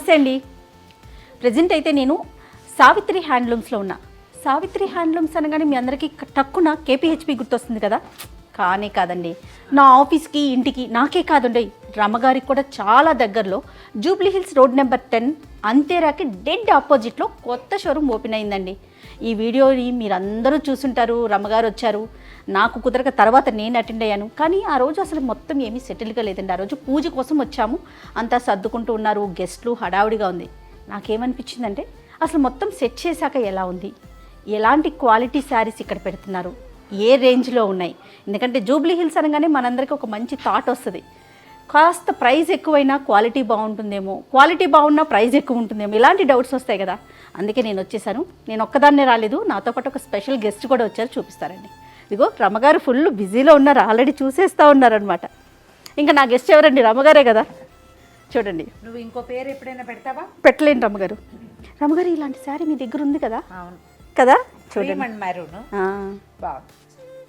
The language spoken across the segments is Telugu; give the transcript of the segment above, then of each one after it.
నమస్తే అండి. ప్రజెంట్ అయితే నేను సావిత్రి హ్యాండ్లూమ్స్లో ఉన్నా. సావిత్రి హ్యాండ్లూమ్స్ అనగానే మీ అందరికీ టక్కున కేపీహెచ్పి గుర్తొస్తుంది కదా, కానీ కాదండి. నా ఆఫీస్కి ఇంటికి నాకే కాదండి, రమ్మగారికి కూడా చాలా దగ్గరలో జూబ్లీ హిల్స్ రోడ్ నెంబర్ 10 అంతేరాకి డెడ్ ఆపోజిట్లో కొత్త షోరూమ్ ఓపెన్ అయిందండి. ఈ వీడియోని మీరందరూ చూసుంటారు. రమ్మగారు వచ్చారు, నాకు కుదరక తర్వాత నేను అటెండ్ అయ్యాను. కానీ ఆ రోజు అసలు మొత్తం ఏమీ సెటిల్గా లేదండి. ఆ రోజు పూజ కోసం వచ్చాము, అంతా సర్దుకుంటూ ఉన్నారు, గెస్ట్లు హడావుడిగా ఉంది. నాకేమనిపించిందంటే అసలు మొత్తం సెట్ చేశాక ఎలా ఉంది, ఎలాంటి క్వాలిటీ శారీస్ ఇక్కడ పెడుతున్నారు, ఏ రేంజ్లో ఉన్నాయి. ఎందుకంటే జూబ్లీ హిల్స్ అనగానే మనందరికీ ఒక మంచి థాట్ వస్తుంది, కాస్త ప్రైస్ ఎక్కువైనా క్వాలిటీ బాగుంటుందేమో, క్వాలిటీ బాగున్నా ప్రైస్ ఎక్కువ ఉంటుందేమో, ఇలాంటి డౌట్స్ వస్తాయి కదా. అందుకే నేను వచ్చేసాను. నేను ఒక్కదాన్నే రాలేదు, నాతో పాటు ఒక స్పెషల్ గెస్ట్ కూడా వచ్చారు, చూపిస్తారండి. ఇదిగో రమ్మగారు ఫుల్ బిజీలో ఉన్నారు, ఆల్రెడీ చూసేస్తూ ఉన్నారనమాట. ఇంకా నా గెస్ట్ ఎవరండి, రమ్మగారే కదా. చూడండి, నువ్వు ఇంకో పేరు ఎప్పుడైనా పెడతావా? పెట్టలేను రమ్మగారు. రమ్మగారు ఇలాంటి శారీ మీ దగ్గర ఉంది కదా కదా, చూడండి.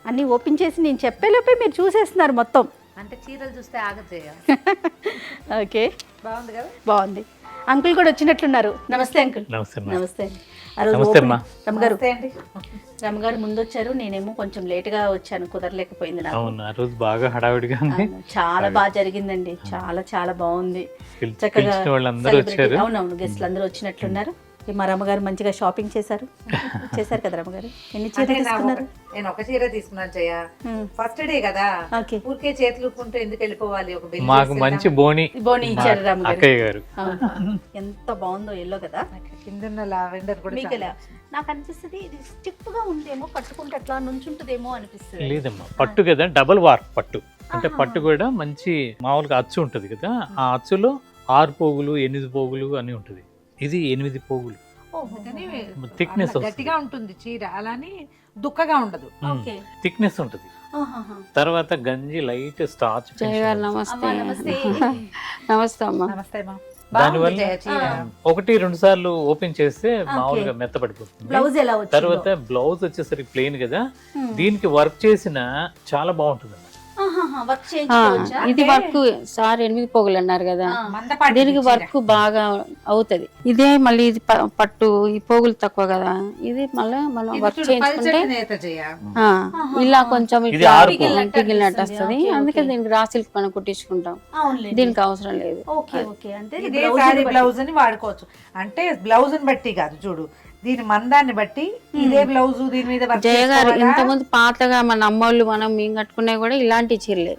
అన్నీ ఓపెన్ చేసి నేను చెప్పేలోపే మీరు చూసేస్తున్నారు మొత్తం. అంటే చీరలు చూస్తే ఆగదు. ఓకే, బాగుంది కదా. బాగుంది. అంకుల్ కూడా వచ్చినట్లున్నారు. నమస్తే అంకుల్. నమస్తే. రమ్మగారు ముందు వచ్చారు, నేనేమో కొంచెం లేట్గా వచ్చాను, కుదరలేకపోయింది నాకు. ఆ రోజు బాగా హడావిడిగా ఉంది. చాలా బాగా జరిగిందండి, చాలా చాలా బాగుంది. చక్కగా అవునవును, గెస్ట్లు అందరూ వచ్చినట్లున్నారు. మా రమ్మగారు మంచిగా షాపింగ్ చేశారు కదా రమ్మగారు. ఎన్ని చీరలు తీసుకున్నారు? నేను ఒక చీర తీసుకున్నాను జయ. ఫస్ట్ డే కదా, ఊరికే చేతులు ఊపుకుంటూ ఎందుకు వెళ్ళిపోవాలి. ఒక మాకు మంచి బోని ఇచ్చారు రమ్మగారు. అక్కయ్య గారు ఎంత బాగుందో ఎల్లో కదా. కింద లావెండర్ కూడా నాకు అనిపిస్తుంది ఇది స్టిఫ్ గా ఉందేమో, పట్టుకుంటే అట్లా నుంచుంటుందేమో అనిపిస్తుంది. లేదమ్మా, పట్టు కదా, డబల్ వార్ప్ పట్టు. అంటే పట్టు కూడా మంచి మామూలుగా అచ్చు ఉంటది కదా, ఆ అచ్చులో 6 పోగులు 8 పోగులు అని ఉంటది. ఇది 8 పోగులు. థిక్నెస్ గట్టిగా ఉంటుంది చీర, అలానే దుక్కగా ఉండదు, థిక్నెస్ ఉంటది. తర్వాత గంజి లైట్ స్టార్చ్. నమస్తే. నమస్తే అమ్మా. నమస్తే అమ్మా. దానివల్ల 1-2 సార్లు ఓపెన్ చేస్తే మామూలుగా మెత్తపడిపోతుంది. తర్వాత బ్లౌజ్ వచ్చేసరికి ప్లెయిన్ కదా, దీనికి వర్క్ చేసిన చాలా బాగుంటుంది. ఇది వర్క్ సార్ 8 పోగులు అన్నారు కదా, దీనికి వర్క్ బాగా అవుతది. ఇదే మళ్ళీ ఇది పట్టు, ఈ పోగులు తక్కువ కదా, ఇది మళ్ళీ వర్క్ చేయించుకుంటే ఇలా కొంచెం పిగిలినట్టు వస్తుంది. అందుకే దీనికి రా సిల్క్ మనం కుట్టించుకుంటాం, దీనికి అవసరం లేదు. బ్లౌజ్ అని వాడుకోవచ్చు. అంటే బ్లౌజ్ ని బట్టి కాదు, చూడు దీని మందాన్ని బట్టి ఇదే బ్లౌజ్ దీని మీద. జయ గారు ఇంతకుముందు పాతగా మన అమ్మోళ్ళు మనం మేము కట్టుకునేవి కూడా ఇలాంటి చీరలే.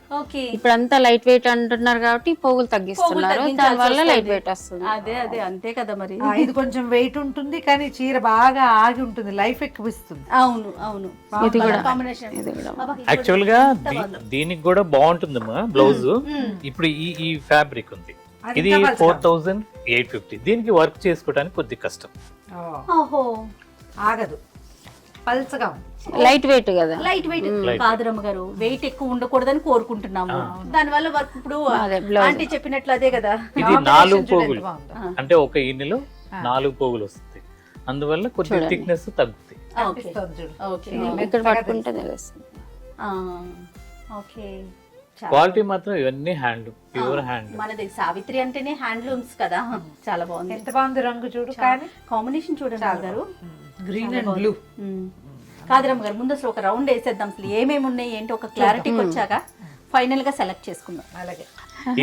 ఇప్పుడు అంతా లైట్ వెయిట్ అంటున్నారు కాబట్టి పోగులు తగ్గిస్తున్నారు, దాని వల్ల లైట్ వెయిట్ వస్తుంది. అదే అదే అంతే కదా మరి. ఇది కొంచెం వెయిట్ ఉంటుంది కానీ చీర బాగా ఆగి ఉంటుంది, లైఫ్ ఎక్కువ ఇస్తుంది. అవును అవును, ఇది కూడా యాక్చువల్ గా దీనికి కూడా బాగుంటుందమ్మా బ్లౌజ్. ఇప్పుడు ఈ ఫ్యాబ్రిక్ ఉంది, ఇది 4850. దీనికి వర్క్ చేసుకోవడానికి కొద్ది కష్టం, ఆగదు, పల్చగా లైట్ వెయిట్ కదా. లైట్ వెయిట్ కాదు రమ్మగారు, వెయిట్ ఎక్కువ ఉండకూడదని కోరుకుంటున్నాము. దాని వల్ల వర్క్ ఇప్పుడు ఆంటీ చెప్పినట్లు అదే కదా. ఇది 4 పోగులు, అంటే ఒక ఈనెలో 4 పోగులు వస్తుంది, అందువల్ల కొద్దిగా థిక్నెస్ తగ్గుతుంది. ఇక్కడ పట్టుకుంటే తెలుస్తుంది. ఓకే, క్వాలిటీ మాత్రం ఇవన్నీ హ్యాండ్, ప్యూర్ హ్యాండ్. మనది సావిత్రి అంటేనే హ్యాండ్లూమ్స్ కదా. చాలా బాగుంది, ఎంత బాగుంది రంగు చూడు, కానీ కాంబినేషన్ చూడండి గారు, గ్రీన్ అండ్ బ్లూ. కాదురమ్మ గారు, ముందు అసలు ఒక రౌండ్ వేసేద్దాం, అసలు ఏమేమి ఉన్నాయి ఏంటి ఒక క్లారిటీకి వచ్చాక ఫైనల్ గా సెలెక్ట్ చేసుకుందాం. అలాగే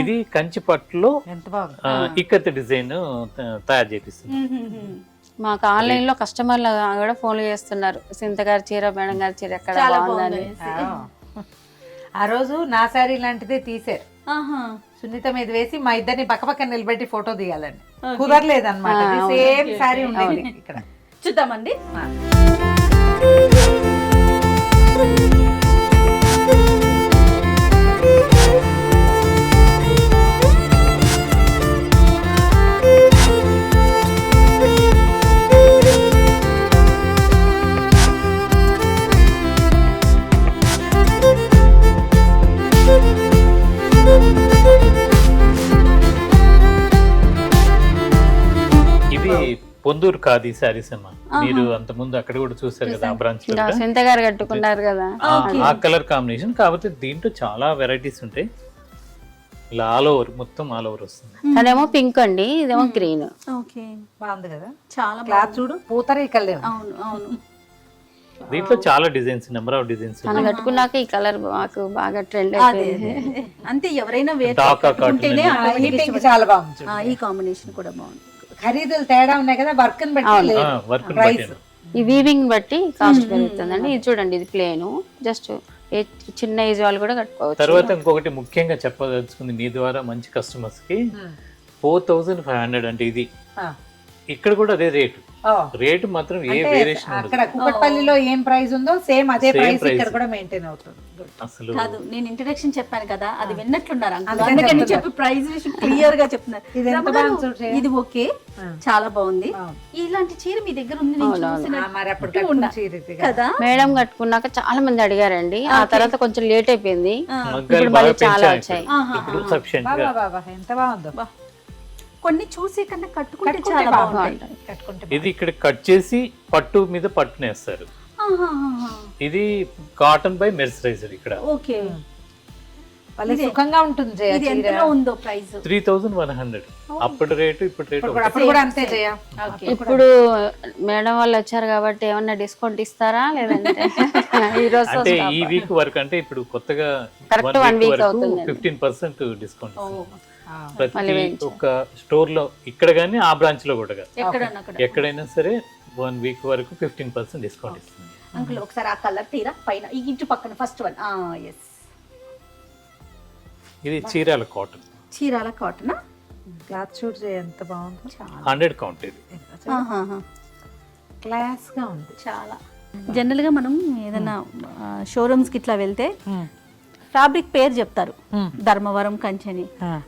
ఇది కంచి పట్టులో ఎంత బాగుంది ఇక్కత్ డిజైన్ తయారు చేపిస్తుంది. మాకు ఆన్లైన్ లో కస్టమర్లు కూడా ఫోన్ చేస్తున్నారు, సింత గారి చీర, మేడం గారి చీర ఎక్కడ బాగుందని. ఆ రోజు నా శారీ లాంటిదే తీసారు, సునీత మీద వేసి మా ఇద్దరిని పక్కపక్కన నిలబెట్టి ఫోటో తీయాలని, కుదరలేదు అనమాట. సేమ్ శారీ ఉండేది ఇక్కడ. చూద్దామండి. పొందూరు ఖాదీ సారీస్ అమ్మా, మీరు అంత ముందు అక్కడ కూడా చూసారు కదా, ఆ బ్రాంచ్ సింత గారు కట్టుకున్నారు కదా, ఆ కలర్ కాంబినేషన్. కాకపోతే దీంట్లో చాలా వెరైటీస్ ఉంటాయి. ఇలా ఆల్ ఓవర్ మొత్తం ఆల్ ఓవర్ వస్తుంది. తనేమో పింక్ అండి, ఇదేమో గ్రీన్. ఓకే, బాగుంది కదా చాలా క్లాత్ చూడు, పూతరేకలే. అవును అవును. దీంట్లో చాలా డిజైన్స్, నెంబర్ ఆఫ్ డిజైన్స్. మనం కట్టుకున్నాక ఈ కలర్ మాకు బాగా ట్రెండ్ అదే అయిపోయింది. అంతే, ఎవరైనా వేర్ డాకా ఉంటేనే కాటన్, ఈ పింక్ చాలా బాగుంది చూడు. ఈ కాంబినేషన్ కూడా బాగుంది. ఖరీదులు తేడా ఉన్నాయి కదా, వర్క్ బట్టి లేదు. వర్క్ ప్రైస్ ఈ వీవింగ్ బట్టి కాస్ట్ పెరుగుతుందండి. ఇది చూడండి, ఇది ప్లేన్, జస్ట్ చిన్న ఏజ్ వాళ్ళు కూడా కట్టుకోవచ్చు. తర్వాత ఇంకొకటి ముఖ్యంగా చెప్పదలుచుకుంది నీ ద్వారా మంచి కస్టమర్స్ కి 4500 అంటే ఇది. ఇక్కడ కూడా అదే రేటు. రేటు మాత్రం ఏ వేరియేషన్ ఉండదు. అక్కడ కుకట్పల్లిలో ఏం ప్రైస్ ఉందో సేమ్ అదే ప్రైస్ ఇక్కడ కూడా మెయింటైన్ అవుతుంది. అసలు కాదు, నేను ఇంట్రడక్షన్ చెప్పాను కదా, అది విన్నట్లున్నారు అంకుల్, అందుకని చెప్పి ప్రైస్ క్లియర్ గా చెప్తున్నారు. ఇది ఎంత బాగుంది, ఇది ఓకే, చాలా బాగుంది. ఇలాంటి చీర మీ దగ్గర ఉంది, నేను చూసినట్టు మరి అప్పుడు కట్టుకున్న చీర ఇది కదా. మేడం కట్టుకున్నాక చాలా మంది అడిగారండి. ఆ తర్వాత కొంచెం లేట్ అయిపోయింది, మగ్గాలు ఇప్పుడు బాగా మళ్ళీ చాలా పెంచారు వచ్చాయి. ఇప్పుడు సఫిషియెంట్ గా. బాబా ఎంత బాగుందో. కొన్ని చూసి కన్నా కట్టుకుంటే చాలా కట్టుకుంటే బాగుంటాయి. కట్టుకుంటే ఇది ఇక్కడ కట్ చేసి పట్టు మీద పట్టునేస్తారు. ఇది కాటన్ బై మెర్సరైజర్. ఇక్కడ ఓకే, వాళ్ళకి సుఖంగా ఉంటుంది జయ ఇది చీర. ఎంతలో ఉందో ప్రైస్? 3100. అప్పటి రేటు ఇప్పుడు రేటు అప్పుడు కూడా అంతే జయ. ఇప్పుడు మేడం వాళ్ళు వచ్చారు కాబట్టి ఏమన్నా డిస్కౌంట్ ఇస్తారా లేదంటే ఈ రోజు అంటే ఈ వీక్ వరకు, అంటే ఇప్పుడు కొత్తగా Correct 1 week అవుతుంది. 15% డిస్కౌంట్ ఇస్తుంది. ప్రతి ఒక్క స్టోర్ లో, ఇక్కడ గానీ ఆ బ్రాంచ్ లో కూడా కాదు, ఎక్కడన్నా అక్కడ. ఎక్కడైనా సరే 1 వీక్ వరకు 15% డిస్కౌంట్ ఇస్తుంది. అంకుల్ ఒకసారి ఆ కలర్ తీరా పైన ఈ ఇంటి పక్కన ఫస్ట్ వన్. ఎస్, ఇది Chirala cotton, Chirala cotton. Cloth చూడు జయ ఎంత బాగుందో. 100 కౌంట్. ఇది క్లాస్ గా ఉంది. చాలా జనరల్ గా మనం ఏదైనా షోరూమ్స్ కి ఇట్లా వెళ్తే ఫ్యాబ్రిక్ పేరు చెప్తారు, ధర్మవరం, కంచెని.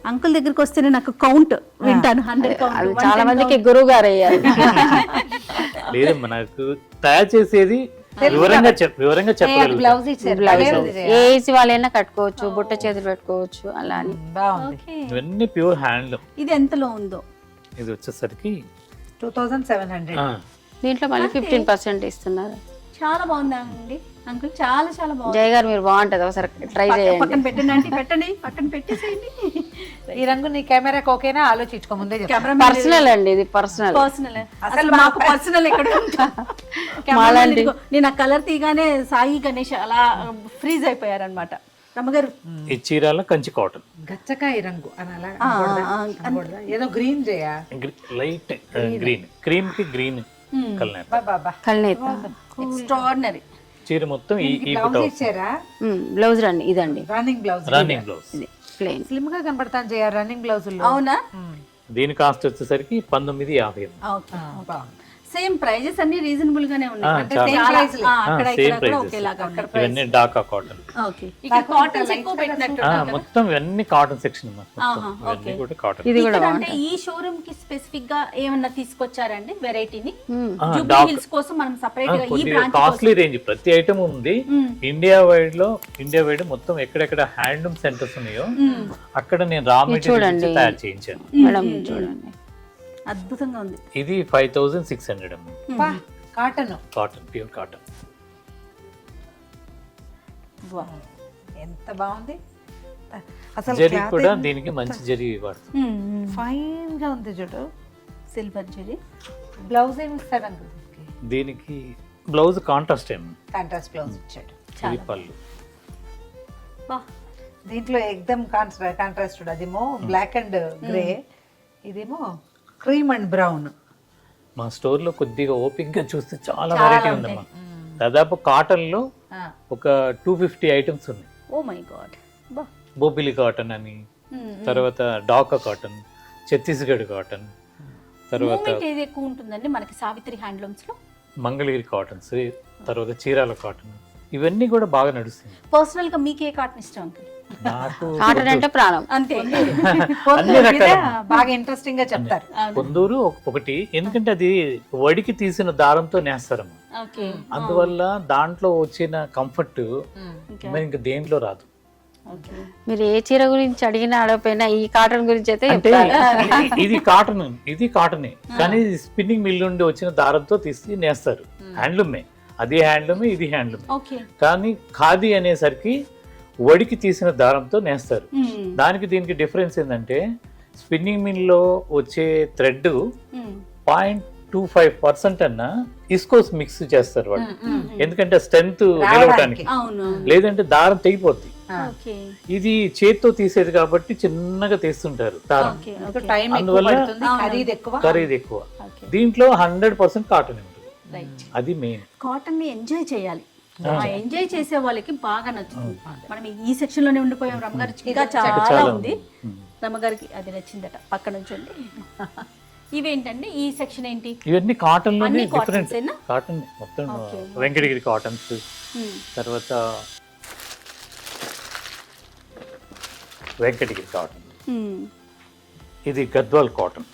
అంకుల్ దగ్గరికి వస్తేనే నాకు కౌంట్ వింటాను, 100 కౌంట్. చాలా మందికి గురువు గారు అయ్యారు. లేదు, మనకు తయారు చేసేది వివరంగా చెప్పగలుగుతాం. బ్లౌజ్ ఇచ్చారు. ఏ ఏజ్ వాళ్ళైనా కట్టుకోవచ్చు, బుట్ట చేతులు పెట్టుకోవచ్చు అలా అని. బాగుంది. ఇవన్నీ ప్యూర్ హ్యాండ్లూమ్. ఇది ఎంతలో ఉందో? ఇది వచ్చేసరికి 2700. దీంట్లో మళ్ళీ 15% ఇస్తున్నారు. చాలా బాగుందా అండి అంకుల్? చాలా చాలా బాగుంది. జయ గారు మీరు బాగుంటది, ఒకసారి ట్రై చేయండి. పక్కన పెట్టండి ఆంటీ, పెట్టండి, పక్కన పెట్టేసేయండి. ఈ రంగు నీ కెమెరాకి ఓకేనా? ఆలోచించుకో ముందే చెప్పు. కెమెరా పర్సనల్ అండి, ఇది పర్సనల్. పర్సనల్, అసలు మాకు పర్సనల్ ఎక్కడ ఉంటా. నేను ఆ కలర్ తీగానే సాయి గణేష్ అలా ఫ్రీజ్ అయిపోయారనమాట. రమ్మగారు, ఈ చీరాల కంచి కాటన్, గచ్చకాయ రంగు అని అలా అనకూడదా? ఏదో గ్రీన్ చేయ, లైట్ గ్రీన్, క్రీమ్ కి గ్రీన్ కలర్. బాబా కల్నేత ఎక్స్ట్రాడినరీ. చీర మొత్తం ఈ బ్లౌజ్ ఇచ్చారా? బ్లౌజ్ రండి, ఇదండి రన్నింగ్ బ్లౌజ్. Running blouse. ఇది ప్లెయిన్. స్లిమ్ గా కనబడతాను జయ రన్నింగ్ బ్లౌజ్. అవునా? దీని కాస్ట్ వచ్చేసరికి 1950. సేమ్ ప్రైజెస్ అన్ని రీజనబుల్ గానే ఉన్నాయి. అంటే చాలా. same price లే. అక్కడ సేమ్ ఇక్కడ ప్రైజెస్. ఒకేలాగా అక్కడ ఇవన్నీ డాకా కాటన్. ఓకే, ఇక్కడ కాటన్స్ ఎక్కువ పెట్టినట్టు. మొత్తం ఇవన్నీ కాటన్ సెక్షన్. ఆహా, ఇవన్నీ కూడా కాటన్. ఇది కూడా అంటే ఈ షోరూమ్ కి స్పెసిఫిక్ గా ఏమన్నా తీసుకొచ్చారండి వెరైటీని? ఆ, జూబ్లీ డాక్- హిల్స్ కోసం మనం సెపరేట్ గా ఈ కొద్దిగా బ్రాంచ్ కాస్ట్లీ రేంజ్ ప్రతి ఐటమ్ ఉంది. ఇండియా వైడ్ మొత్తం ఎక్కడెక్కడ హ్యాండ్లూమ్ సెంటర్స్ ఉన్నాయో అక్కడ నేను రా మెటీరియల్ తయారు చేయించాను. మేడం చూడండి, అద్భుతంగా ఉంది. ఇది 5600 కాటన్. Cotton, pure cotton. ఎంత బాగుంది అసలు. జరీ కూడా దీనికి మంచి జరీ వాడుతుంది. ఫైన్ గా ఉంది చూడు. సిల్వర్ జరీ. బ్లౌజ్ ఏమి ఇస్తాడు అంకుల్? దీనికి బ్లౌజ్ కాంట్రాస్ట్ ఏమి, కాంట్రాస్ట్ బ్లౌజ్ ఇచ్చాడు. ఇది పళ్ళు. దీంట్లో ఎక్దమ్ కాంట్రాస్ట్. అదేమో బ్లాక్ అండ్ గ్రే, ఇదేమో క్రీమ్ అండ్ బ్రౌన్. మా స్టోర్ లో కొద్దిగా ఓపిక్ గా చూస్తే చాలా వెరైటీ ఉందమ్మా. దాదాపు కాటన్ లో ఒక 250 ఐటమ్స్ ఉన్నాయి. Oh my God. Bobbili cotton అని, తర్వాత డాకా కాటన్, ఛత్తీస్గఢ్ కాటన్, తర్వాత మూమెంట్ ఏది ఎక్కువ ఉంటుందండి మనకి సావిత్రి హ్యాండ్లూమ్స్ లో? మంగళగిరి కాటన్స్, తర్వాత చీరాల కాటన్, ఇవన్నీ కూడా బాగా నడుస్తుంది. పర్సనల్ గా మీకు ఏ కాటన్ ఇష్టం అంకుల్? నాకు కాటన్ అంటే ప్రాణం. అంతే. అన్ని రకాల బాగా ఇంట్రెస్టింగ్ గా చెప్తారు. కొందూరు ఒకటి, ఎందుకంటే అది వడికి తీసిన దారంతో నేస్తారమ్మా. ఓకే, అందువల్ల దాంట్లో వచ్చిన కంఫర్ట్ మరి ఇంకా దేంట్లో రాదు. మీరు ఏ చీర గురించి అడిగినా అడగపోయినా ఈ కాటన్ గురించి అయితే అంటే చెప్తారు. ఇది కాటనే, కానీ స్పిన్నింగ్ మిల్ నుండి వచ్చిన దారంతో తీసి నేస్తారు. హ్యాండ్లూమే, అది హ్యాండ్లూమే, ఇది హ్యాండ్లూమే. ఓకే. కానీ ఖాదీ అనేసరికి వడికి తీసిన దారంతో నేస్తారు. దానికి దీనికి డిఫరెన్స్ ఏంటంటే స్పిన్నింగ్ మిల్లో వచ్చే థ్రెడ్ 0.25% అన్నా ఇస్కోస్ మిక్స్ చేస్తారు వాళ్ళు, ఎందుకంటే స్ట్రెంత్ నిలవడానికి, లేదంటే దారం తెగిపోద్ది. ఇది చేత్తో తీసేది కాబట్టి చిన్నగా తీస్తుంటారు దారం, అందువల్ల ఖరీదు ఎక్కువ. దీంట్లో 100% కాటన్ ఉంటుంది, అది మెయిన్. కాటన్ ని ఎంజాయ్ చేయాలి, ఎంజాయ్ చేసే వాళ్ళకి బాగా నచ్చుతుంది. మనం ఈ సెక్షన్ లోనే ఉండిపోయాం, రమ్మగారు ఇంకా చాలా ఉంది. రమ్మగారికి అది నచ్చిందట, పక్క నుంచండి. ఇవేంటండి ఈ సెక్షన్ ఏంటి? ఇవన్నీ కాటన్ లోనే అన్ని డిఫరెంట్, కాటన్సేనా? కాటన్ మొత్తం వెంకటగిరి కాటన్స్, తర్వాత వెంకటగిరి కాటన్, ఇది Gadwal cotton,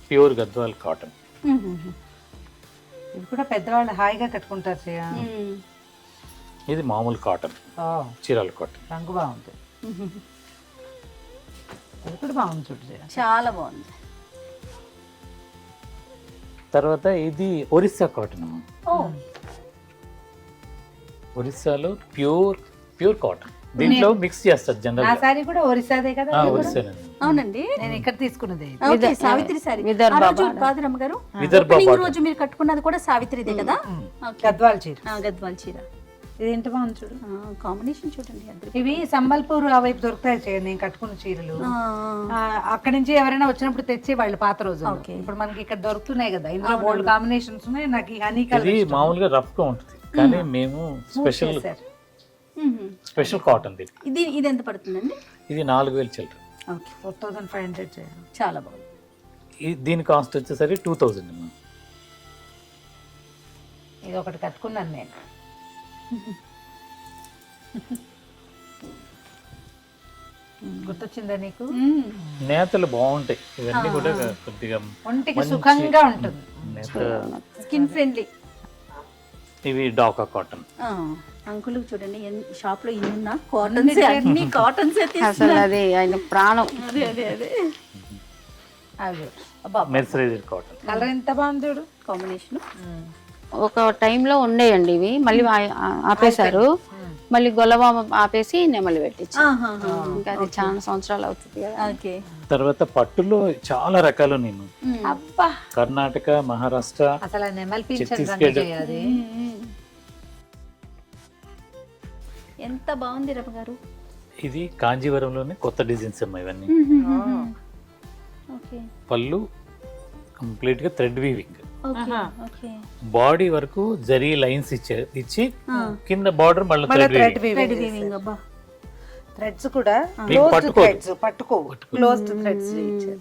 pure Gadwal cotton. ఇది కూడా పెద్దవాళ్ళు హాయిగా కట్టుకుంటారు చేయ. ఇది మామూలు కాటన్, చీరాల కాటన్, రంగు బాగుంది. ఇది కూడా బాగుంది, చూడు చేయ, చాలా బాగుంది. తర్వాత ఇది ఒరిస్సా కాటన్ అమ్మ. ఒరిస్సాలో ప్యూర్ కాటన్, దీంట్లో మిక్స్ చేస్తారు నా జనరల్. సారీ కూడా ఒరిస్సాదే కదా. ఒరిస్సానండి. అవునండి, నేను ఇక్కడ తీసుకున్నది ఓకే, సావిత్రి సారీ. విదర్భ ఆ రోజు కాదు రమ్మగారు, విదర్భ ఓపెనింగ్ పాట. రోజు మీరు కట్టుకున్నది కూడా సావిత్రిదే కదా? ఓకే. గద్వాల్ చీర. గద్వాల్ చీర. ఇది ఎంత బాగుంది చూడు. కాంబినేషన్ చూడండి అద్దరు. ఇవి సంబల్పూర్ ఆ వైపు దొరుకుతాయి చేయ, నేను కట్టుకున్న చీరలు. అక్కడి నుంచి ఎవరైనా వచ్చినప్పుడు తెచ్చి వాళ్ళు పాత రోజు. ఇప్పుడు మనకి ఇక్కడ దొరుకుతున్నాయి కదా, ఇందులో బోల్డ్ కాంబినేషన్స్ ఉన్నాయి. నాకు ఈ హనీ ఇది కలర్ మామూలుగా రఫ్ గా ఉంటుంది, కానీ మేము స్పెషల్ కాటన్. ఇది ఇది ఎంత పడుతుందండి? ఇది 4000 చిల్లర. ఓకే, 4500 చేయ. చాలా బాగుంది. దీని కాస్ట్ వచ్చేసరికి 2000 అమ్మా. ఇది ఒకటి కట్టుకున్నాను నేను. గుర్తొచ్చిందా నీకు? నేతలు బాగుంటాయి, ఇవన్నీ కూడా కొద్దిగా ఒంటికి సుఖంగా ఉంటుంది, నేత. Skin friendly. ఇవి డాకా కాటన్. అంకుల్ చూడండి, షాప్ లో ఇన్ని కాటన్స్, అన్ని కాటన్స్ అసలు అది ఆయన ప్రాణం. అదే అదే అదే అవి మెర్సరైజ్డ్ కాటన్. కలర్ ఎంత బాగుంది చూడు, కాంబినేషన్. ఒక టైంలో ఉండేయండి ఇవి, మళ్ళీ ఆపేశారు, మళ్ళీ గొలవ ఆపేసి నెమలి పెట్టించి. ఇంకా అది చాలా సంవత్సరాలు అవుతుంది కదా. ఓకే. తర్వాత పట్టులో చాలా రకాలు నేను అబ్బా, కర్ణాటక, మహారాష్ట్ర, అసలు నెమల్ పింఛన్ ఛత్తీస్గఢ్. అది ఎంత బాగుంది రమ్మ గారు. ఇది కాంజీవరంలోనే కొత్త డిజైన్స్ అమ్మా ఇవన్నీ. ఓకే. పళ్ళు కంప్లీట్ గా thread weaving, okay. Okay. Body వరకు జరీ లైన్స్ ఇచ్చి కింద బార్డర్ మళ్ళీ థ్రెడ్ థ్రెడ్ వీవింగ్. అబ్బా, థ్రెడ్స్ కూడా మీకు క్లోజ్డ్ థ్రెడ్స్, పట్టుకోవు, క్లోజ్డ్ థ్రెడ్స్ ఇచ్చారు.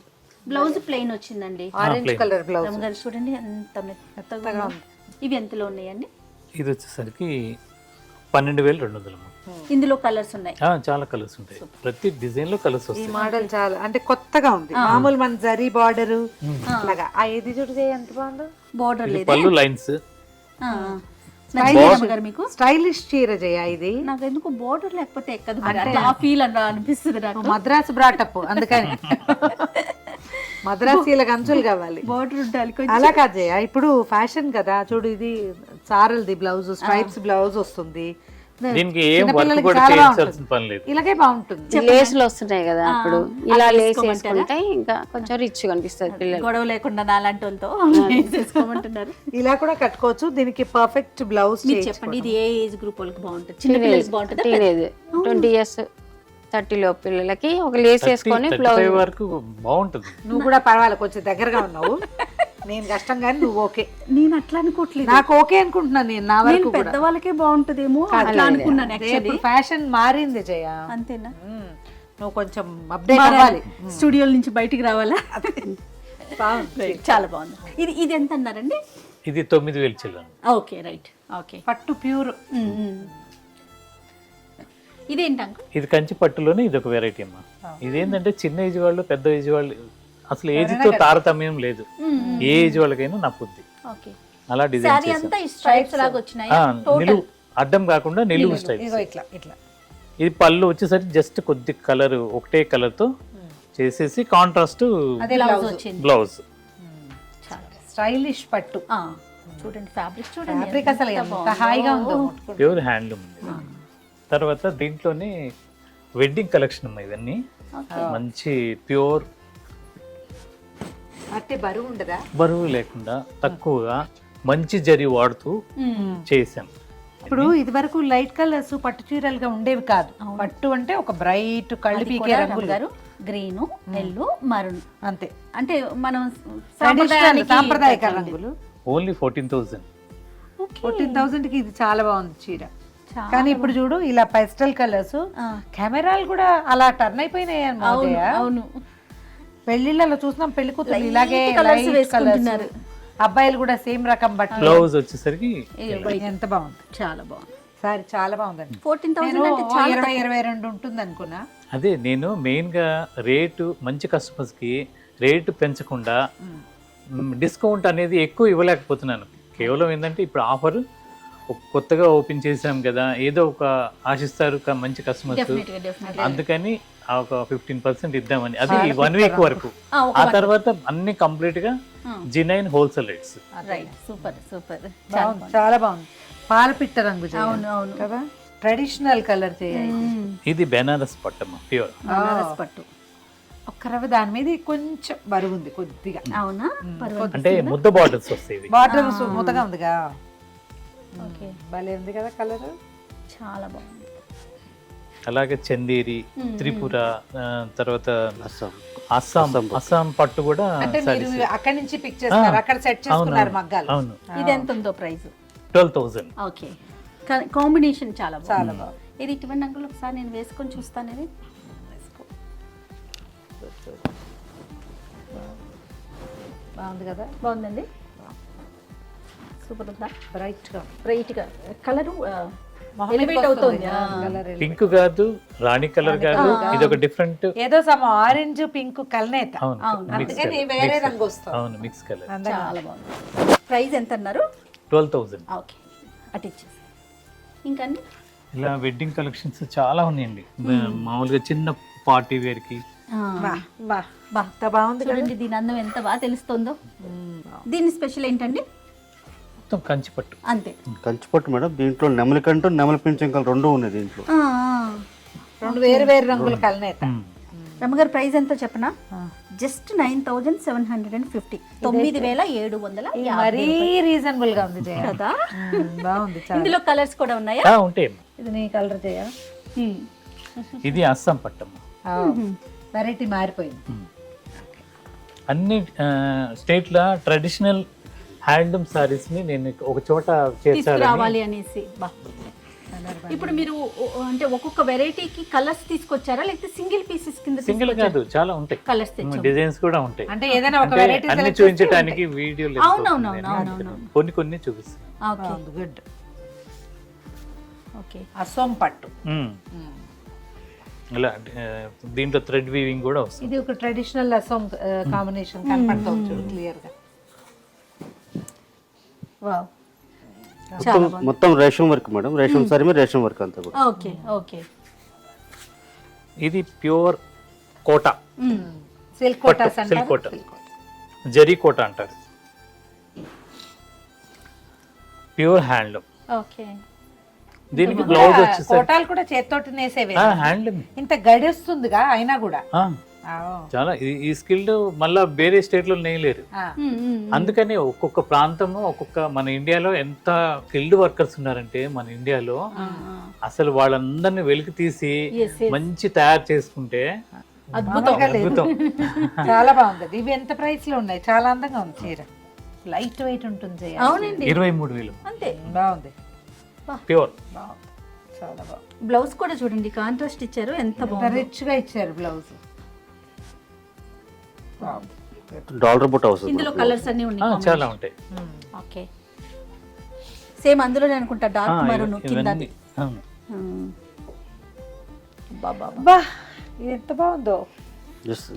బ్లౌజ్ ప్లెయిన్ వచ్చిందండి, ఆరెంజ్ కలర్ బ్లౌజ్. రమ్మ గారు చూడండి ఎంత మెత్తగా ఉంది. ఇవి ఎంతలో ఉన్నాయండి? ఇది వచ్చేసరికి 12200 అమ్మా. ఇందులో కలర్స్ ఉన్నాయి, చాలా కలర్స్ ఉంటాయి, ప్రతి డిజైన్ లో కలర్స్ ఈ వస్తాయి. మోడల్ చాలా అంటే కొత్తగా ఉంది. మామూలు మన జరీ బార్డర్ అలాగా. ఆ ఇది చూడు చేయ, ఎంత బాగుందో. బోర్డర్ లేదు, పళ్ళు లైన్స్. మీకు స్టైలిష్ చీర చేయ ఇది. నాకు ఎందుకు బోర్డర్ లేకపోతే ఎక్కదు, ఆ ఫీల్ అనిపిస్తుంది నాకు. మద్రాసు బ్రాటప్ అందుకని మద్రాసీలకు అంచులు కావాలి, బోర్డర్ ఉండాలి. అలా కాదు చేయ, ఇప్పుడు ఫ్యాషన్ కదా చూడు. ఇది సారల్ది బ్లౌజ్, స్ట్రైప్స్ బ్లౌజ్ వస్తుంది. దీనికి ఏం వర్క్ కూడా చేయించాల్సిన పని లేదు, ఇలాగే బాగుంటుంది. లేసులు వస్తున్నాయి కదా, అప్పుడు ఇలా లేస్ వేసుకుంటే ఇంకా కొంచెం రిచ్ కనిపిస్తుంది పిల్లలు. గొడవ లేకుండా నాలాంటి వాళ్ళతో వేసుకోమంటున్నారు. ఇలా కూడా కట్టుకోవచ్చు. దీనికి పర్ఫెక్ట్ బ్లౌజ్. మీరు చెప్పండి, ఇది ఏ ఏజ్ గ్రూప్ వాళ్ళకి బాగుంటుంది? చిన్న పిల్లలకి బాగుంటుంది? టీనేజ్ 20 years 30 లో పిల్లలకి ఒక లేస్ వేసుకొని బ్లౌజ్ వరకు బాగుంటుంది. నువ్వు కూడా పర్వాలేదు, కొంచెం దగ్గరగా ఉన్నావు. నేను కష్టం కానీ నువ్వు ఓకే. నేను అట్లా అనుకోవట్లేదు, నాకు ఓకే అనుకుంటున్నాను. నేను నా వరకు పెద్దవాళ్ళకే బాగుంటుందేమో అట్లా అనుకున్నాను. యాక్చువల్లీ ఫ్యాషన్ మారింది జయ, అంతేనా? నువ్వు కొంచెం అప్డేట్ అవ్వాలి, స్టూడియో నుంచి బయటికి రావాలా? చాలా బాగుంది. ఇది ఇది ఎంత అన్నారండి? ఇది 9000 చిల్లర. Okay, right. ఓకే. పట్టు ప్యూర్. ఇదేంటి అంకుల్? ఇది కంచి పట్టులోనే ఇది ఒక వెరైటీ అమ్మా. ఇదేంటంటే చిన్న ఏజ్ వాళ్ళు, పెద్ద ఏజ్ వాళ్ళు, అసలు ఏజ్ తో తారతమ్యం లేదు, ఏ ఏజ్ వాళ్ళకైనా నప్పుద్ది. ఓకే. అలా డిజైన్ సారీ అంతా ఈ స్ట్రైప్స్ లాగా వచ్చినాయి, నిలువు అడ్డం కాకుండా నిలువు స్ట్రైప్స్. ఇట్లా ఇట్లా. ఇది పళ్ళు వచ్చేసరికి జస్ట్ కొద్ది కలర్ ఒకటే కలర్ తో చేసేసి కాంట్రాస్ట్ బ్లౌజ్ వచ్చింది. బ్లౌజ్. స్టైలిష్ పట్టు. చూడండి ఫ్యాబ్రిక్ చూడండి, ఫ్యాబ్రిక్ అసలు ఎంత హాయిగా ఉందో. Pure handloom. తర్వాత దీంట్లోనే వెడ్డింగ్ కలెక్షన్ అమ్మా ఇవన్నీ మంచి ప్యూర్ అంటే బరువు ఉండదా? బరువు లేకుండా తక్కువగా మంచి జరి వాడుతూ చేసాం. ఇప్పుడు ఇది వరకు లైట్ కలర్స్ పట్టు చీరలుగా ఉండేవి కాదు. పట్టు అంటే ఒక బ్రైట్ కళ్ళు పీకే రంగులు గారు గ్రీన్, ఎల్లో, మరూన్, అంతే. అంటే మనం సాంప్రదాయక రంగులు. ఓన్లీ 14,000. 14,000 కి ఇది చాలా బాగుంది చీర. కానీ ఇప్పుడు చూడు ఇలా పెస్టల్ కలర్స్, కెమెరాలు కూడా అలా టర్న్ అయిపోయినాయి అన్నమాట. అవును, పెళ్లిళ్ళలో చూసినాం పెళ్లి కూతురు ఇలాగే కలర్స్ light వేసుకుంటున్నారు. colours. అబ్బాయిలు కూడా సేమ్ రకం బట్టలు. బ్లౌజ్ వచ్చేసరికి ఎంత బాగుంది, చాలా బాగుంది. సారీ చాలా బాగుందండి. 14,000 అంటే 20-22 ఉంటుంది అనుకున్నా. అదే నేను మెయిన్గా రేటు మంచి కస్టమర్స్కి రేటు పెంచకుండా డిస్కౌంట్ అనేది ఎక్కువ ఇవ్వలేకపోతున్నాను. కేవలం ఏంటంటే ఇప్పుడు ఆఫర్ కొత్తగా ఓపెన్ చేసాం కదా, ఏదో ఒక ఆశిస్తారు మంచి కస్టమర్స్, అందుకని ఒక 15% ఇద్దామని. అది 1 వీక్ వరకు. ఆ తర్వాత అన్ని కంప్లీట్ గా G9 wholesale rates. Super super, చాలా బాగుంది. పాలపిట్ట రంగు అవును అవును కదా, ట్రెడిషనల్ కలర్ చేయాలి. ఇది బెనారస్ పట్టమ్మ, ప్యూర్ బనారస్ పట్టు. ఒక్క రవ్వ దాని మీద కొంచెం బరువు ఉంది కొద్దిగా. అవునా, అంటే ముద్ద బార్డర్స్ వస్తాయి. బార్డర్ ముద్దగా ఉందిగా, ఓకే, భలే ఉంది కదా కలర్, చాలా బాగుంది. అలాగే చందేరి, త్రిపుర, తర్వాత అస్సాం పట్టు కూడా. అంటే మీరు అక్కడి నుంచి పిక్ చేస్తారు, అక్కడ సెట్ చేసుకున్నారు మగ్గాలు. అవును, ఇది ఎంత ఉందో ప్రైస్? 12,000. ఓకే, కాంబినేషన్ చాలా బాగుంది. ఇది ఇటువంటి రంగులు ఒకసారి నేను వేసుకొని చూస్తాను. ఇది బాగుంది కదా, బాగుందండి, సూపర్ ఉందా, బ్రైట్ గా కలర్ ఎలివేట్ అవుతుంది. పింక్ కాదు, రాణి కలర్ కాదు, ఇది ఒక డిఫరెంట్, ఏదో సమ ఆరెంజ్ పింక్ కలనేత. అందుకని వేరే రంగు వస్తుంది. అవును, మిక్స్ కలర్. చాలా బాగుంది. ప్రైస్ ఎంత అన్నారు? 12,000. ఓకే, అటు ఇచ్చేసి. ఇంకా అండి ఇలా వెడ్డింగ్ కలెక్షన్స్ చాలా ఉన్నాయండి. మామూలుగా చిన్న పార్టీ వేర్ కి బాగుంది చూడండి, దీని అందం ఎంత బాగా తెలుస్తుందో. దీని స్పెషల్ ఏంటండి? మొత్తం కంచి పట్టు. అంతే, కంచిపట్టు మేడం. దీంట్లో నెమలి కంటూ నెమలి పింఛం కలర్ రెండు ఉన్నాయి దీంట్లో. రెండు వేరు వేరు రంగుల కలనేత. రమ్మగారు ప్రైస్ ఎంతో చెప్పనా? జస్ట్ 9,750, 9,750 మరీ రీజనబుల్ గా ఉంది జయ. కదా, బాగుంది. ఇందులో కలర్స్ కూడా ఉన్నాయా? ఉంటాయి. ఇది నీ కలర్ జయ. ఇది అస్సాం పట్టమ్మ, వెరైటీ మారిపోయింది. అన్ని స్టేట్ల ట్రెడిషనల్ హ్యాండ్లూమ్ సారీస్ ని నేను ఒక చోట తీసుకురావాలి అనేసి. ఇప్పుడు మీరు అంటే ఒక్కొక్క వెరైటీకి కలర్స్ తీసుకొచ్చారా, లేకపోతే సింగిల్ పీసెస్ కింద? సింగిల్ కాదు, చాలా ఉంటాయి కలర్స్, డిజైన్స్ కూడా ఉంటాయి. అంటే ఏదైనా ఒక వెరైటీ అన్ని చూపించడానికి వీడియో కొన్ని కొన్ని చూపిస్తాను. Okay, good. ఓకే, అసోం పట్టు. ఇలా దీంట్లో థ్రెడ్ వీవింగ్ కూడా వస్తుంది. ఇది ఒక ట్రెడిషనల్ అసోం కాంబినేషన్ కనపడుతుంది చూడు క్లియర్ గా. వావ్, మొత్తం రేషం వర్క్ మేడం. రేషం సారీ మీద రేషం వర్క్ అంతా కూడా. Okay okay. ఇది ప్యూర్ కోటా, సిల్క్ కోటాస్ అంటారు. సిల్క్ కోట, జరీ కోట అంటారు. Pure handloom. ఓకే, దీనికి బ్లౌజ్ వచ్చేసరికి కోటాలు కూడా చేత్తోటి నేసేవే. హ్యాండ్లూమ్ ఇంత గడిస్తుందిగా అయినా కూడా. చాలా ఈ స్కిల్డ్ మళ్ళా వేరే స్టేట్ లో నేయలేరు. అందుకని ఒక్కొక్క ప్రాంతము ఒక్కొక్క, మన ఇండియాలో ఎంత స్కిల్డ్ వర్కర్స్ ఉన్నారంటే మన ఇండియాలో అసలు వాళ్ళందరినీ వెలికి తీసి మంచి తయారు చేసుకుంటే అద్భుతం. చాలా బాగుంది. ఇవి ఎంత ప్రైస్ లో ఉన్నాయి? చాలా అందంగా ఉంది చీర, లైట్ వెయిట్ ఉంటుంది. అవునండి, 23,000. అంతే, బాగుంది, ప్యూర్. చాలా బాగుంది. బ్లౌజ్ కూడా చూడండి, కాంట్రాస్ట్ ఇచ్చారు, ఎంత బాగుంది, రిచ్ గా ఇచ్చారు బ్లౌజ్. డాలర్ బుట్ట వస్తుంది. ఇందులో కలర్స్ అన్ని ఉన్నాయి, చాలా ఉంటాయి. ఓకే, సేమ్ అందులోనే అనుకుంటా, డార్క్ మరూన్ కింద. బా, ఇది ఎంత బాగుందో.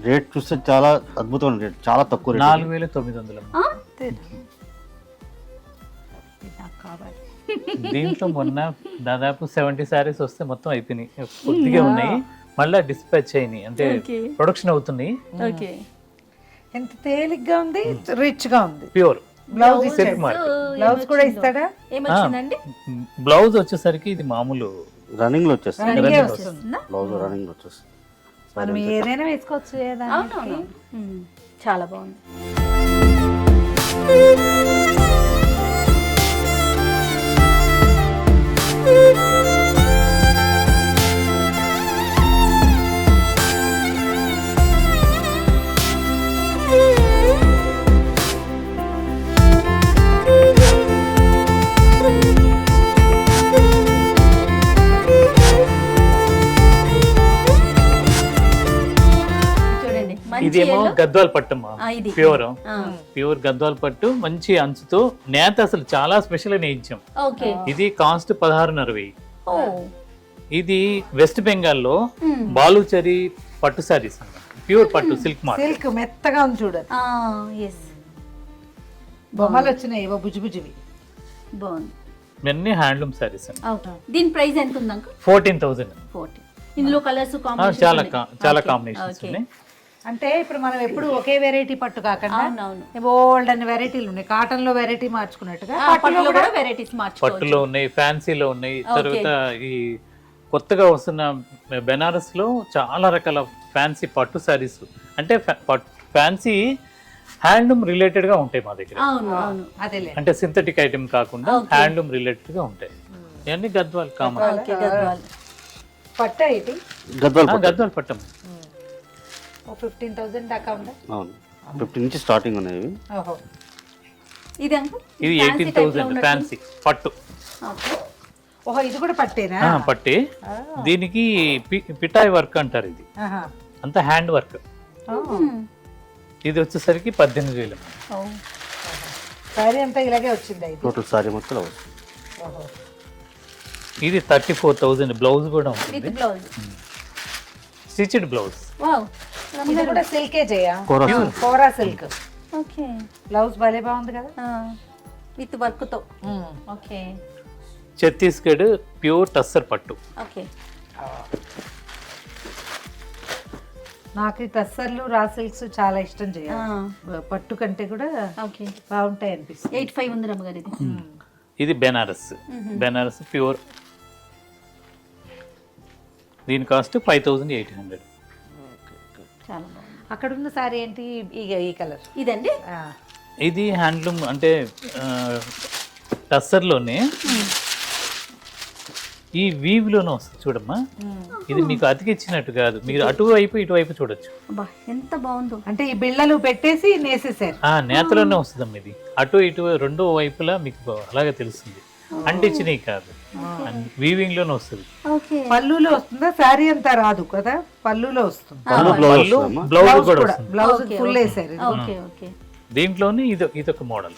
రేట్ చూస్తే చాలా అద్భుతమైన రేట్, చాలా తక్కువ రేట్. 4,900. దీంట్లో మొన్న దాదాపు 70 సారీస్ వస్తే మొత్తం అయిపోయినాయి, కొద్దిగా ఉన్నాయి, మళ్ళీ డిస్పాచ్ అయినాయి, అంటే ప్రొడక్షన్ అవుతున్నాయి. ఓకే, ఎంత తేలిగ్గా ఉంది, రిచ్ గా ఉంది. Pure blouse silk mark. Blouse కూడా ఇస్తాడా? ఏమొచ్చిందండి? బ్లౌజ్ వచ్చేసరికి ఇది మామూలు రన్నింగ్ లో వచ్చేస్తుంది రన్నింగే Running వస్తుంది. వస్తుందా? బ్లౌజ్ రన్నింగ్ లో వచ్చేస్తుంది మనం ఏదైనా వేసుకోవచ్చు కదా అవునవును. చాలా బాగుంది. చూడండి మంచి ఇదేమో yellow. గద్వాల్ పట్టమ్మా, ఇది. ప్యూర్ ఆ, ప్యూర్ గద్వాల్ పట్టు, మంచి అంచుతో నేత అసలు చాలా స్పెషల్ నేయించాం. ఓకే. ఇది కాస్ట్ 16,500. ఓ, ఇది వెస్ట్ బెంగాల్లో మ్మ్. బాలుచరి పట్టు సారీస్ అన్నమాట, ప్యూర్ పట్టు సిల్క్ మార్క్. సిల్క్ మెత్తగా ఉంది చూడదు, ఎస్, బొమ్మలు వచ్చినాయి ఏవో బుజ్జి బుజ్జివి. బాగుంది. ఇవన్నీ హ్యాండ్లూమ్ సారీస్ అండి. ఓకే. దీని ప్రైస్ ఎంత ఉంది అంకుల్? 14,000. 40. ఇందులో కలర్స్ చాలా కాంబినేషన్స్ ఉన్నాయి. అంటే ఇప్పుడు మనం ఎప్పుడు ఒకే వెరైటీ పట్టు కాకుండా అవునవును. బోల్డ్ అన్ని వెరైటీలు ఉన్నాయి. కాటన్ లో వెరైటీ మార్చుకున్నట్టుగా పట్టులో కూడా వెరైటీస్ మార్చుకోవచ్చు. పట్టులో ఉన్నాయి, ఫ్యాన్సీలో ఉన్నాయి. తర్వాత ఈ కొత్తగా వస్తున్న బెనారస్ లో చాలా రకాల ఫ్యాన్సీ పట్టు సారీస్, అంటే ఫ్యాన్సీ హ్యాండ్లూమ్ రిలేటెడ్ గా ఉంటాయి మా దగ్గర. అవును అవును. అదేలే. అంటే సింథటిక్ ఐటమ్ కాకుండా హ్యాండ్లూమ్ రిలేటెడ్ గా ఉంటాయి. ఇవన్నీ గద్వాల్ కామన్. ఓకే, గద్వాల్. పట్టు ఇది గద్వాల్ పట్టు. గద్వాల్ పట్టం. 15,000 దాకా ఉందా? అవును 15 నుంచి స్టార్టింగ్ ఉన్నాయి ఇవి. ఓహో, ఇది అంకుల్? ఇది 18,000 ఫ్యాన్సీ పట్టు. ఓకే. ఓహో, ఇది కూడా పట్టేనా? పట్టి దీనికి పిటాయ్ వర్క్ అంటారు. ఇది ఆహా. అంతా హ్యాండ్ వర్క్. ఇది వచ్చేసరికి 18,000. ఓ, సారీ అంతా ఇలాగే వచ్చింది ఇది. టోటల్ సారీ మొత్తం అలా వస్తుంది. ఓహో, ఇది 34,000. బ్లౌజ్ కూడా ఉంటుంది, with blouse. Stitched blouse. Wow, ఇది కూడా సిల్కే చేయా? కోరా కోరా సిల్క్. ఓకే. బ్లౌజ్ భలే బాగుంది కదా. విత్ వర్క్ తో. ఓకే ఛత్తీస్గఢ్ ప్యూర్ టస్సర్ పట్టు. ఓకే. నాకు ఈ టస్సర్లు రా సిల్క్స్ చాలా ఇష్టం చేయ. పట్టు కంటే కూడా ఓకే. బాగుంటాయి అనిపిస్తుంది. 85 ఉంది రమ్మగారు ఇది. ఇది బెనారస్. బెనారస్ ప్యూర్. దీని కాస్ట్ 5,800. చాలా బాగుంది. అక్కడ ఉన్న సారీ ఏంటి? ఈ కలర్ ఇదండి. ఇది హ్యాండ్లూమ్ అంటే టస్సర్లోనే ఈ వీవ్లోనే వస్తుంది చూడమ్మా. ఇది మీకు అతికిచ్చినట్టు కాదు, మీరు అటువైపు ఇటువైపు చూడొచ్చు. అబ్బా ఎంత బాగుందో. అంటే ఈ బిళ్ళలు పెట్టేసి నేసేసారు. నేతలోనే వస్తుందమ్మా. ఇది అటు ఇటు రెండు వైపులా మీకు అలాగే తెలుస్తుంది, అంటించినవి కాదు, వీవింగ్ లోనే వస్తుంది. ఓకే. పళ్ళులో వస్తుందా? సారీ అంతా రాదు కదా, పళ్ళులో వస్తుంది. పళ్ళు బ్లౌజ్ పళ్ళు వస్తుందమ్మా. బ్లౌజ్ కూడా వస్తుంది. బ్లౌజ్ ఫుల్ వేసారు. Okay okay. దీంట్లోనే ఇదొక మోడల్.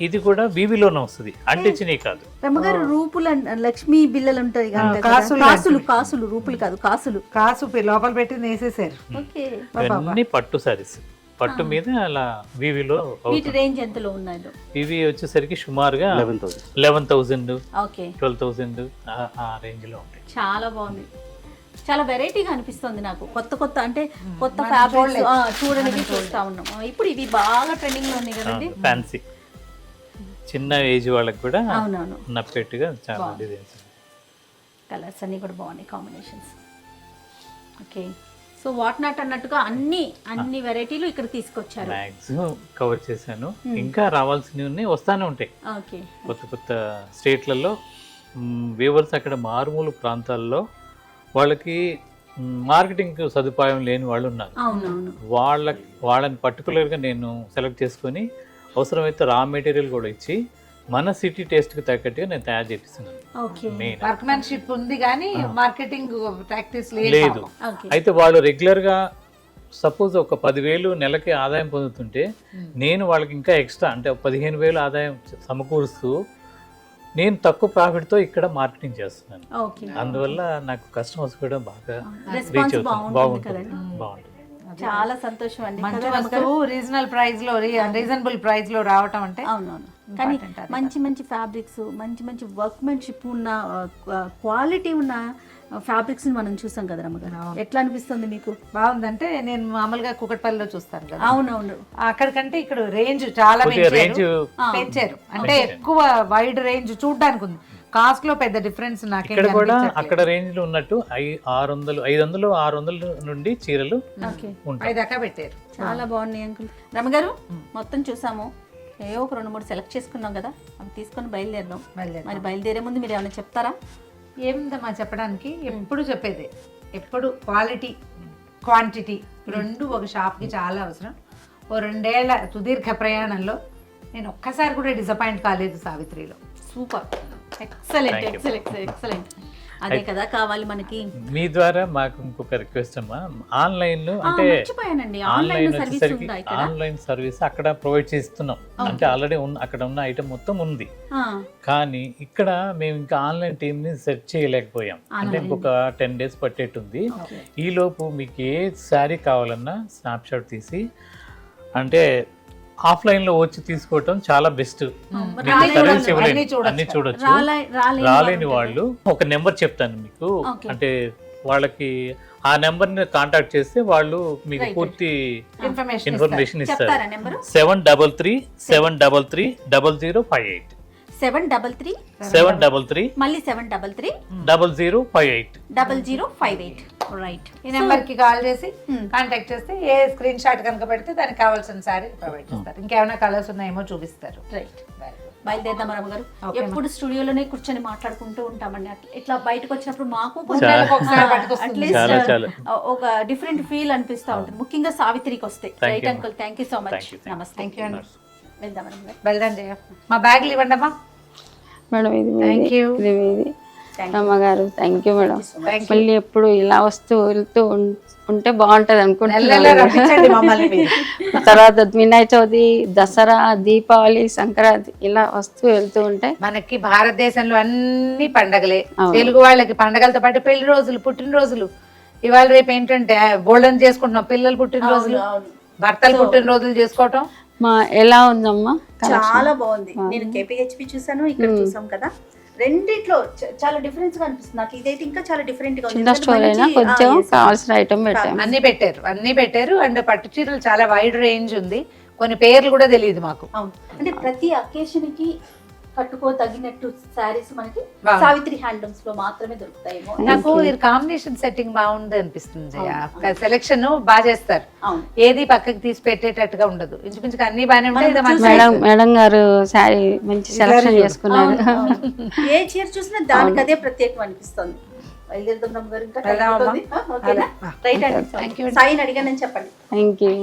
ఇది కూడా వీవిలోనే వస్తుంది, అంటించినవి కాదు. రమ్మగారు రూపులు లక్ష్మీ బిల్లలు ఉంటాయి కదా, కాసులు కాసులు కాసులు రూపులు కాదు కాసులు. కాసు లోపల పెట్టి నేసేసారు. ఓకే. ఇవన్నీ పట్టు సారీస్. పట్టు మీద అలా వీవిలో వీటి రేంజ్ ఎంతలో ఉన్నాయో? ఇవి వచ్చేసరికి సుమారుగా 11,000. 11,000, ఓకే. 12,000 ఆ రేంజ్ లో ఉంటాయి. చాలా బాగుంది. చాలా వెరైటీగా అనిపిస్తుంది నాకు. కొత్త కొత్త అంటే కొత్త ఫ్యాబ్రిక్స్ చూడడానికి చూస్తా ఉన్నాం. ఇప్పుడు ఇవి బాగా ట్రెండింగ్ లో ఉన్నాయి కదండి. ఫ్యాన్సీ చిన్న ఏజ్ వాళ్ళకి కూడా అవునవును. నప్పేట్టుగా చాలా డిజైన్స్. కలర్స్ అన్ని కూడా బాగున్నాయి, combinations. Okay. So what not అన్నట్టుగా అన్ని వెరైటీలు ఇక్కడ తీసుకొచ్చారు. మ్యాక్సిమం కవర్ చేశాను. ఇంకా రావాల్సినవి ఉన్నాయి, వస్తానే ఉంటాయి. ఓకే. కొత్త కొత్త స్టేట్లలో వ్యూవర్స్ అక్కడ మారుమూల ప్రాంతాల్లో వాళ్ళకి మార్కెటింగ్ సదుపాయం లేని వాళ్ళు ఉన్నారు. అవునవును. వాళ్ళని పర్టికులర్గా నేను సెలెక్ట్ చేసుకొని అవసరమైతే రా మెటీరియల్ కూడా ఇచ్చి మన సిటీ టేస్ట్కి తగ్గట్టుగా నేను తయారు చేపిస్తున్నాను. ఓకే. మెయిన్ వర్క్మెన్షిప్ ఉంది కానీ మార్కెటింగ్ ప్రాక్టీస్ లేదు. లేదు. ఓకే. అయితే వాళ్ళు రెగ్యులర్గా సపోజ్ ఒక 10,000 నెలకి ఆదాయం పొందుతుంటే నేను వాళ్ళకి ఇంకా ఎక్స్ట్రా అంటే 15,000 ఆదాయం సమకూరుస్తూ నేను తక్కువ ప్రాఫిట్తో ఇక్కడ మార్కెటింగ్ చేస్తున్నాను. ఓకే. అందువల్ల నాకు కస్టమర్స్ కూడా బాగా రీచ్ రెస్పాన్స్ అవుతుంది, బాగుంటుంది. చాలా సంతోషం అండి. మంచి వస్తువు రీజనబుల్ ప్రైస్ లో రీజనబుల్ ప్రైస్ లో రావటం అంటే అవునవును. కానీ మంచి మంచి ఫ్యాబ్రిక్స్, మంచి మంచి వర్క్మెన్షిప్ ఉన్న క్వాలిటీ ఉన్న ఫ్యాబ్రిక్స్ మనం చూసాం కదా రమ్మగారు. ఎట్లా అనిపిస్తుంది మీకు? బాగుందంటే నేను మామూలుగా కుకట్పల్లిలో చూస్తాను కదా, అవునవును. అక్కడికంటే ఇక్కడ రేంజ్ చాలా రేంజ్ పెంచారు. అంటే ఎక్కువ వైడ్ రేంజ్ చూడడానికి ఉంది. కాస్ట్ లో పెద్ద డిఫరెన్స్ నాకేం ఇక్కడ కూడా కనిపించట్లేదు. అక్కడ రేంజ్ లో ఉన్నట్టు 500 నుండి చీరలు ఓకే ఉంటాయి. 5 దాకా పెట్టారు. చాలా బాగున్నాయి అంకుల్. రమగారు మొత్తం చూసాము, ఏవో ఒక 2-3 సెలెక్ట్ చేసుకున్నాం కదా, అవి తీసుకొని బయలుదేరినాం. మరి బయలుదేరే ముందు మీరు ఏమైనా చెప్తారా? ఏముందమ్మా చెప్పడానికి, ఎప్పుడు చెప్పేదే, ఎప్పుడు క్వాలిటీ క్వాంటిటీ రెండు ఒక షాప్కి చాలా అవసరం. ఓ 2 ఏళ్ల సుదీర్ఘ ప్రయాణంలో నేను ఒక్కసారి కూడా డిసప్పాయింట్ కాలేదు సావిత్రిలో. Super, excellent excellent excellent. అదే కదా కావాలి మనకి. మీ ద్వారా మాకు ఇంకొక రిక్వెస్ట్ అమ్మా, ఆన్లైన్ అంటే మర్చిపోయానండి, ఆన్లైన్ ఆన్లైన్ సర్వీస్ వచ్చేసరికి ఉందా ఇక్కడ? ఆన్లైన్ సర్వీస్ అక్కడ ప్రొవైడ్ చేస్తున్నాం. అంటే ఆల్రెడీ అక్కడ ఉన్న ఐటమ్ మొత్తం ఉంది, ఆ, కానీ ఇక్కడ మేము ఇంకా ఆన్లైన్ టీమ్ ని సెట్ చేయలేకపోయాం. అంటే ఇంకొక 10 days పట్టేట్టుంది. ఈ లోపు మీకు ఏ శారీ కావాలన్నా స్నాప్ షాట్ తీసి, అంటే ఆఫ్లైన్ లో వచ్చి తీసుకోవటం చాలా బెస్ట్. సర్వీస్ ఇవ్వలేని అన్ని చూడొచ్చు. రాలేని వాళ్ళు ఒక నెంబర్ చెప్తాను మీకు, అంటే వాళ్ళకి ఆ నెంబర్ ని కాంటాక్ట్ చేస్తే వాళ్ళు మీకు పూర్తి ఇన్ఫర్మేషన్ ఇస్తారు. చెప్తారా నెంబరు? 733 733 మళ్ళీ 733 0058. రైట్. ఈ నెంబర్ కి కాల్ చేసి కాంటాక్ట్ చేస్తే ఏ స్క్రీన్ షాట్ కనుక పెడితే దానికి కావాల్సిన సారీ ప్రొవైడ్ చేస్తారు. ఇంకేమైనా కలర్స్ ఉన్నాయేమో చూపిస్తారు. రైట్. బయలుదేరదాం రమ్మ గారు. ఎప్పుడు స్టూడియోలోనే కూర్చొని మాట్లాడుకుంటూ ఉంటామండి. ఎట్లా బయటకు వచ్చినప్పుడు మాకు అట్లీస్ట్ ఒక డిఫరెంట్ ఫీల్ అనిపిస్తూ ఉంటుంది, ముఖ్యంగా సావిత్రికి వస్తే. Right uncle, thank you so much. నమస్తే. థ్యాంక్ యూ అండి. వెళ్దాం రమ్మ గారు. వెళ్దాం జయ. మా బ్యాగ్లు ఇవ్వండి అమ్మా. మేడం ఇది థ్యాంక్ యూ. ఇది మీది. అమ్మగారు థ్యాంక్ యూ మేడం. మళ్ళీ ఎప్పుడు ఇలా వస్తూ వెళ్తూ ఉంటే బాగుంటది రప్పించండి మమ్మల్ని మీరు. అనుకుంటున్నాను. తర్వాత వినాయక చవితి, దసరా, దీపావళి, సంక్రాంతి ఇలా వస్తూ వెళ్తూ ఉంటే మనకి భారతదేశంలో అన్ని పండగలే. తెలుగు వాళ్ళకి పండగలతో పాటు పెళ్లి రోజులు, పుట్టినరోజులు. ఇవాళ రేపు ఏంటంటే గోల్డెన్ చేసుకుంటున్నాం, పిల్లలు పుట్టినరోజులు, భర్తలు పుట్టినరోజులు చేసుకోవటం. ఎలా ఉందమ్మా? చాలా బాగుంది. నేను కేపీహెచ్పి చూసాను, ఇక్కడ చూసాం కదా, రెండిట్లో చాలా డిఫరెన్స్ గా అనిపిస్తుంది నాకు. ఇదైతే ఇంకా చాలా డిఫరెంట్ గా చిన్న స్టోర్ అయినా కొంచెం కావాల్సిన ఐటమ్ పెట్టాము. అన్ని పెట్టారు. అండ్ పట్టు చీరలు చాలా వైడ్ రేంజ్ ఉంది. కొన్ని పేర్లు కూడా తెలియదు మాకు. అవును, అంటే ప్రతి అకేషన్ కి కట్టుకో తగినట్టు శారీస్ మనకి సావిత్రి హ్యాండ్లూమ్స్ లో మాత్రమే దొరుకుతాయేమో. నాకు కాంబినేషన్ సెట్టింగ్ బాగుంది అనిపిస్తుంది. సెలెక్షన్ బాగా చేస్తారు, ఏది పక్కకి తీసి పెట్టేటట్టుగా ఉండదు. ఇంచుమించుగా అన్ని బాగానే ఉంటాయి. మేడం గారు శారీ మంచి సెలెక్షన్ చేసుకున్నారు. ఏ చీర చూసినా దానికి అదే ప్రత్యేకం అనిపిస్తుంది. బయలుదేరుతున్నాం గారు. ఇంకా రైట్ అండి, సాయిని అడిగానని చెప్పండి. Thank you.